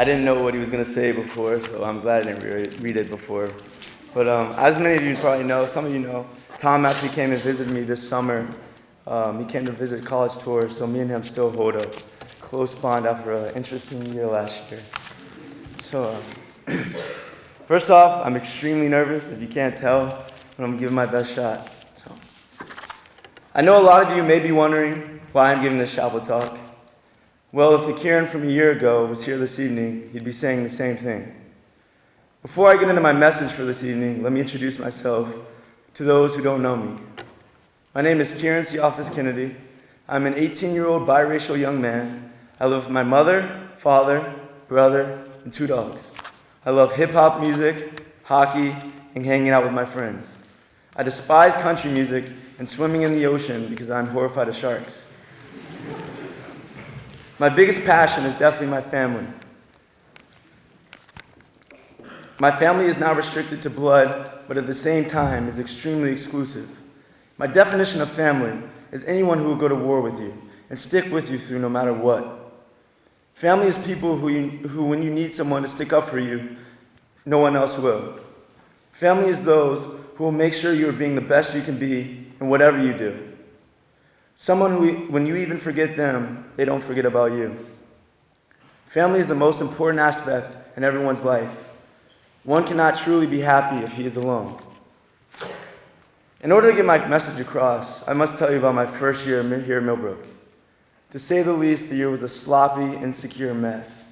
I didn't know what he was going to say before, so I'm glad I didn't read it before. But as many of you probably know, some of you know, Tom actually came and visited me this summer. He came to visit college tour, so me and him still hold a close bond after an interesting year last year. So, first off, I'm extremely nervous, if you can't tell, but I'm giving my best shot. So, I know a lot of you may be wondering why I'm giving this chapel talk. Well, if the Kieran from a year ago was here this evening, he'd be saying the same thing. Before I get into my message for this evening, let me introduce myself to those who don't know me. My name is Kieran Kennedy. I'm an 18-year-old biracial young man. I live with my mother, father, brother, and 2 dogs. I love hip-hop music, hockey, and hanging out with my friends. I despise country music and swimming in the ocean because I'm horrified of sharks. My biggest passion is definitely my family. My family is not restricted to blood, but at the same time is extremely exclusive. My definition of family is anyone who will go to war with you and stick with you through no matter what. Family is people who when you need someone to stick up for you, no one else will. Family is those who will make sure you are being the best you can be in whatever you do. Someone who, when you even forget them, they don't forget about you. Family is the most important aspect in everyone's life. One cannot truly be happy if he is alone. In order to get my message across, I must tell you about my first year here at Millbrook. To say the least, the year was a sloppy, insecure mess.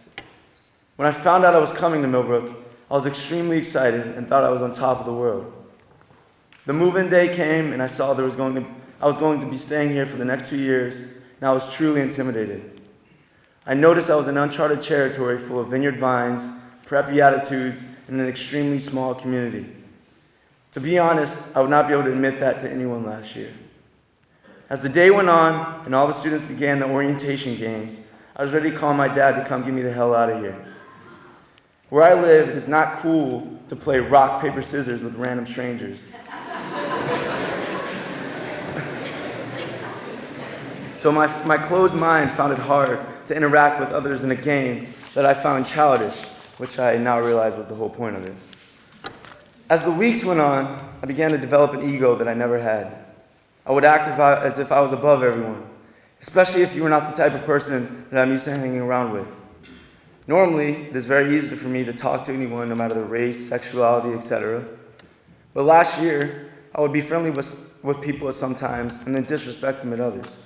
When I found out I was coming to Millbrook, I was extremely excited and thought I was on top of the world. The move-in day came and I saw I was going to be staying here for the next 2 years, and I was truly intimidated. I noticed I was in uncharted territory full of vineyard vines, preppy attitudes, and an extremely small community. To be honest, I would not be able to admit that to anyone last year. As the day went on and all the students began the orientation games, I was ready to call my dad to come get me the hell out of here. Where I live, it is not cool to play rock, paper, scissors with random strangers. So my closed mind found it hard to interact with others in a game that I found childish, which I now realize was the whole point of it. As the weeks went on, I began to develop an ego that I never had. I would act as if I was above everyone, especially if you were not the type of person that I'm used to hanging around with. Normally, it is very easy for me to talk to anyone, no matter their race, sexuality, etc. But last year, I would be friendly with people at some times and then disrespect them at others.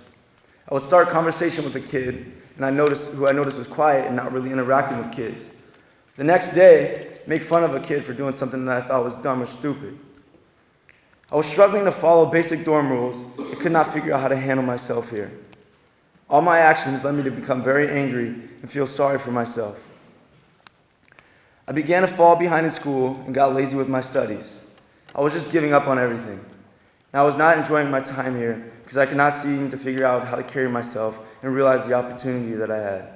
I would start a conversation with a kid, and who I noticed was quiet and not really interacting with kids. The next day, make fun of a kid for doing something that I thought was dumb or stupid. I was struggling to follow basic dorm rules and could not figure out how to handle myself here. All my actions led me to become very angry and feel sorry for myself. I began to fall behind in school and got lazy with my studies. I was just giving up on everything. And I was not enjoying my time here because I could not seem to figure out how to carry myself and realize the opportunity that I had.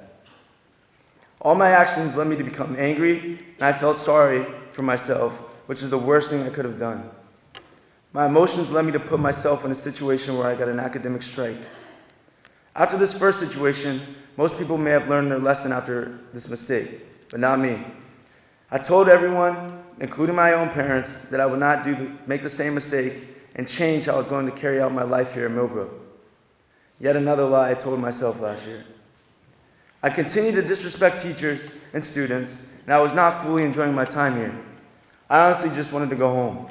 All my actions led me to become angry, and I felt sorry for myself, which is the worst thing I could have done. My emotions led me to put myself in a situation where I got an academic strike. After this first situation, most people may have learned their lesson after this mistake, but not me. I told everyone, including my own parents, that I would not make the same mistake and change how I was going to carry out my life here at Millbrook. Yet another lie I told myself last year. I continued to disrespect teachers and students, and I was not fully enjoying my time here. I honestly just wanted to go home.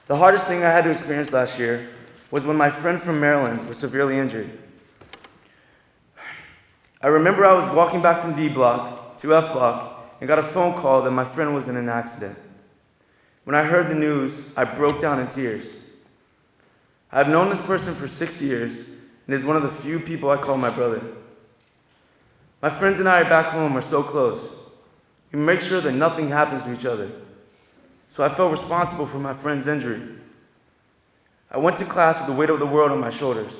The hardest thing I had to experience last year was when my friend from Maryland was severely injured. I remember I was walking back from D block to F block and got a phone call that my friend was in an accident. When I heard the news, I broke down in tears. I've known this person for 6 years and is one of the few people I call my brother. My friends and I back home are so close. We make sure that nothing happens to each other. So I felt responsible for my friend's injury. I went to class with the weight of the world on my shoulders.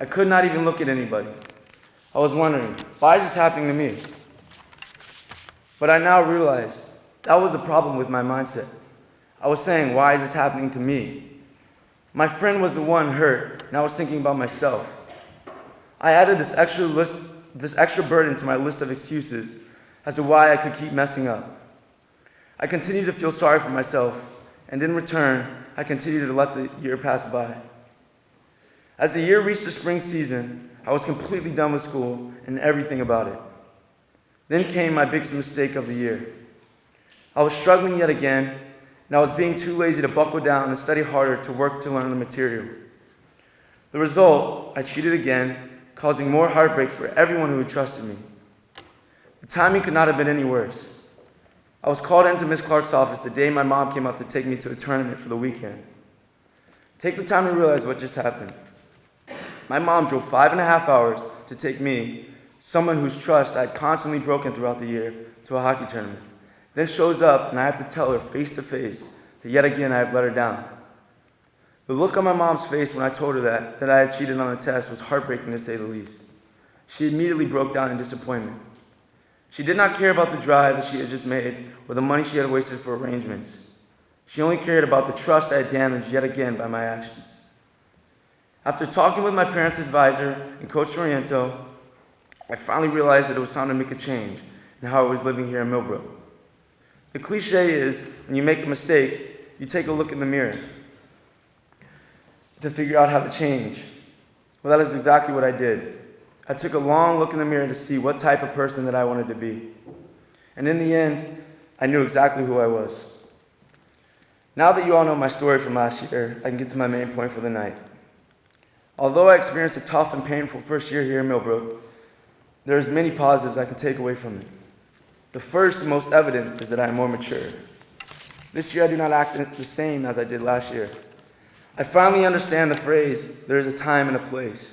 I could not even look at anybody. I was wondering, why is this happening to me? But I now realize that was the problem with my mindset. I was saying, why is this happening to me? My friend was the one hurt, and I was thinking about myself. I added this extra burden to my list of excuses as to why I could keep messing up. I continued to feel sorry for myself, and in return, I continued to let the year pass by. As the year reached the spring season, I was completely done with school and everything about it. Then came my biggest mistake of the year. I was struggling yet again, and I was being too lazy to buckle down and study harder to work to learn the material. The result, I cheated again, causing more heartbreak for everyone who had trusted me. The timing could not have been any worse. I was called into Miss Clark's office the day my mom came up to take me to a tournament for the weekend. Take the time to realize what just happened. My mom drove 5.5 hours to take me, someone whose trust I had constantly broken throughout the year, to a hockey tournament. Then shows up and I have to tell her face to face that yet again I have let her down. The look on my mom's face when I told her that I had cheated on the test was heartbreaking to say the least. She immediately broke down in disappointment. She did not care about the drive that she had just made or the money she had wasted for arrangements. She only cared about the trust I had damaged yet again by my actions. After talking with my parents' advisor and Coach Oriento, I finally realized that it was time to make a change in how I was living here in Millbrook. The cliche is, when you make a mistake, you take a look in the mirror to figure out how to change. Well, that is exactly what I did. I took a long look in the mirror to see what type of person that I wanted to be. And in the end, I knew exactly who I was. Now that you all know my story from last year, I can get to my main point for the night. Although I experienced a tough and painful first year here in Millbrook, there's many positives I can take away from it. The first and most evident is that I am more mature. This year I do not act the same as I did last year. I finally understand the phrase, there is a time and a place.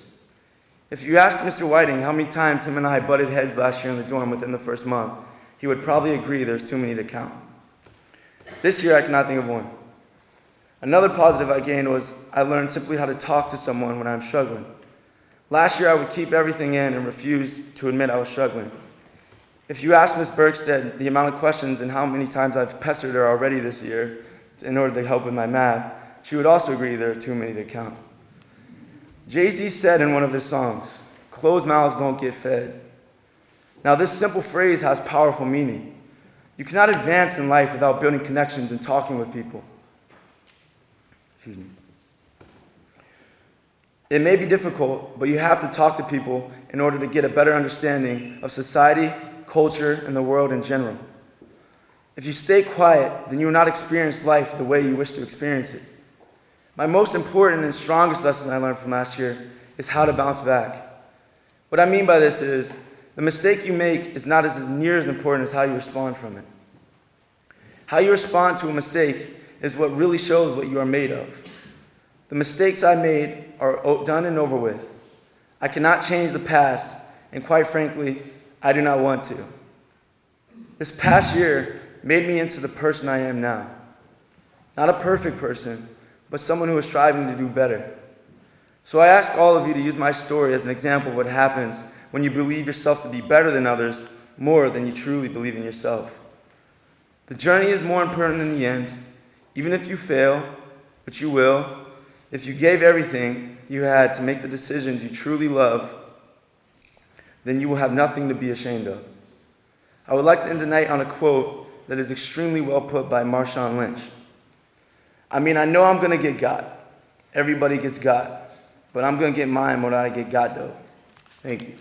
If you asked Mr. Whiting how many times him and I butted heads last year in the dorm within the first month, he would probably agree there's too many to count. This year I cannot think of one. Another positive I gained was I learned simply how to talk to someone when I'm struggling. Last year I would keep everything in and refuse to admit I was struggling. If you ask Ms. Bergstead the amount of questions and how many times I've pestered her already this year in order to help with my math, she would also agree there are too many to count. Jay-Z said in one of his songs, "Closed mouths don't get fed." Now this simple phrase has powerful meaning. You cannot advance in life without building connections and talking with people. Excuse me. It may be difficult, but you have to talk to people in order to get a better understanding of society, culture, and the world in general. If you stay quiet, then you will not experience life the way you wish to experience it. My most important and strongest lesson I learned from last year is how to bounce back. What I mean by this is, the mistake you make is not as near as important as how you respond from it. How you respond to a mistake is what really shows what you are made of. The mistakes I made are done and over with. I cannot change the past, and quite frankly, I do not want to. This past year made me into the person I am now. Not a perfect person, but someone who is striving to do better. So I ask all of you to use my story as an example of what happens when you believe yourself to be better than others more than you truly believe in yourself. The journey is more important than the end. Even if you fail, which you will, if you gave everything you had to make the decisions you truly love, then you will have nothing to be ashamed of. I would like to end tonight on a quote that is extremely well put by Marshawn Lynch. I know I'm going to get got. Everybody gets got. But I'm going to get mine when I get got, though. Thank you.